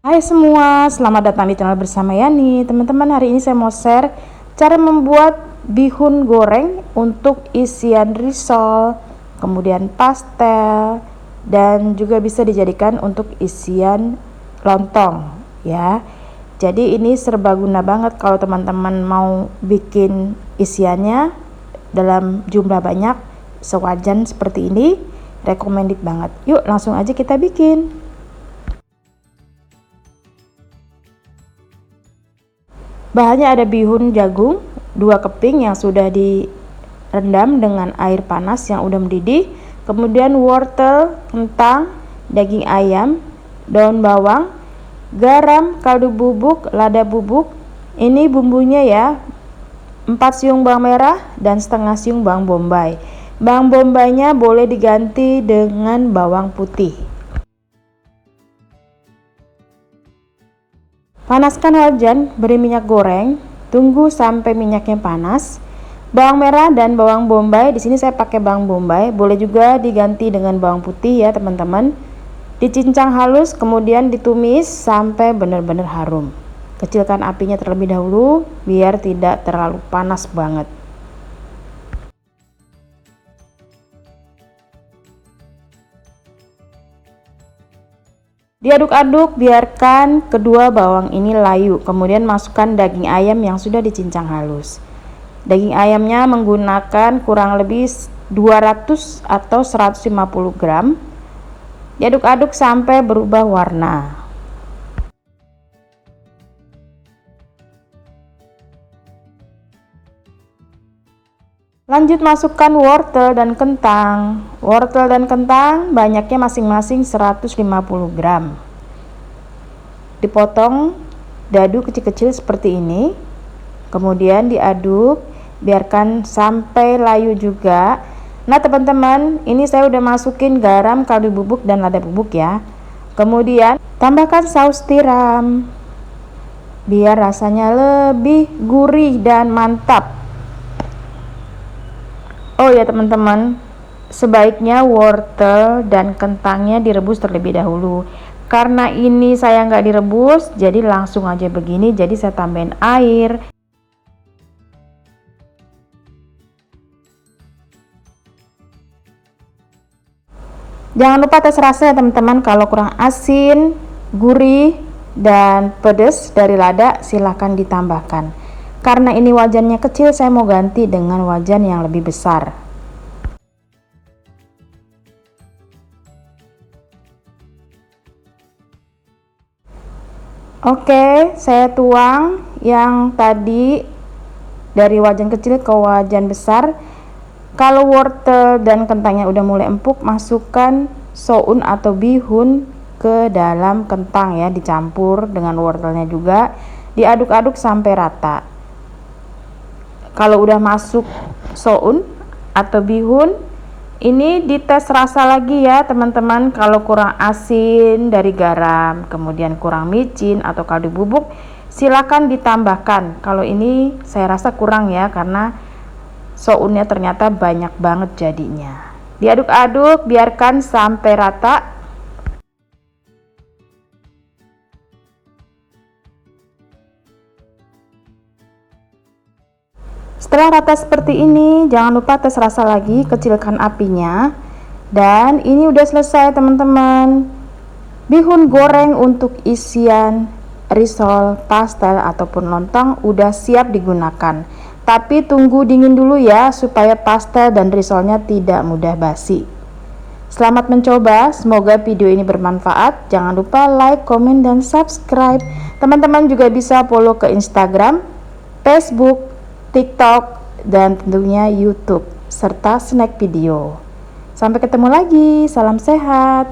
Hai semua, selamat datang di channel bersama Yani. Teman-teman, hari ini saya mau share cara membuat bihun goreng untuk isian risol, kemudian pastel, dan juga bisa dijadikan untuk isian lontong ya. Jadi ini serbaguna banget kalau teman-teman mau bikin isiannya dalam jumlah banyak sewajan seperti ini, recommended banget. Yuk langsung aja kita bikin. Bahannya ada bihun jagung 2 keping yang sudah direndam dengan air panas yang udah mendidih, kemudian wortel, kentang, daging ayam, daun bawang, garam, kaldu bubuk, lada bubuk. Ini bumbunya ya, 4 siung bawang merah dan setengah siung bawang bombay. Bawang bombaynya boleh diganti dengan bawang putih. Panaskan wajan, beri minyak goreng, tunggu sampai minyaknya panas. Bawang merah dan bawang bombay, di sini saya pakai bawang bombay, boleh juga diganti dengan bawang putih ya teman-teman. Dicincang halus, kemudian ditumis sampai benar-benar harum. Kecilkan apinya terlebih dahulu biar tidak terlalu panas banget. Diaduk-aduk, biarkan kedua bawang ini layu, kemudian masukkan daging ayam yang sudah dicincang halus. Daging ayamnya menggunakan kurang lebih 200 atau 150 gram. Diaduk-aduk sampai berubah warna. Lanjut masukkan wortel dan kentang. Wortel dan kentang banyaknya masing-masing 150 gram. Dipotong dadu kecil-kecil seperti ini. Kemudian diaduk, biarkan sampai layu juga. Nah teman-teman, ini saya udah masukin garam, kaldu bubuk dan lada bubuk ya. Kemudian tambahkan saus tiram biar rasanya lebih gurih dan mantap. Oh ya teman-teman, sebaiknya wortel dan kentangnya direbus terlebih dahulu. Karena ini saya nggak direbus, jadi langsung aja begini, jadi saya tambahin air. Jangan lupa tes rasa ya teman-teman, kalau kurang asin, gurih, dan pedas dari lada silahkan ditambahkan. Karena ini wajannya kecil, saya mau ganti dengan wajan yang lebih besar. Oke, saya tuang yang tadi dari wajan kecil ke wajan besar. Kalau wortel dan kentangnya udah mulai empuk, masukkan soun atau bihun ke dalam kentang ya, dicampur dengan wortelnya juga, diaduk-aduk sampai rata. Kalau udah masuk soun atau bihun, ini dites rasa lagi ya teman-teman. Kalau kurang asin dari garam, kemudian kurang micin atau kaldu bubuk, silakan ditambahkan. Kalau ini saya rasa kurang ya, karena sounnya ternyata banyak banget jadinya. Diaduk-aduk, biarkan sampai rata. Setelah rata seperti ini, jangan lupa tes rasa lagi, kecilkan apinya. Dan ini udah selesai teman-teman. Bihun goreng untuk isian risol, pastel ataupun lontong udah siap digunakan. Tapi tunggu dingin dulu ya, supaya pastel dan risolnya tidak mudah basi. Selamat mencoba, semoga video ini bermanfaat. Jangan lupa like, komen, dan subscribe. Teman-teman juga bisa follow ke Instagram, Facebook, TikTok, dan tentunya YouTube, serta snack video. Sampai ketemu lagi, salam sehat.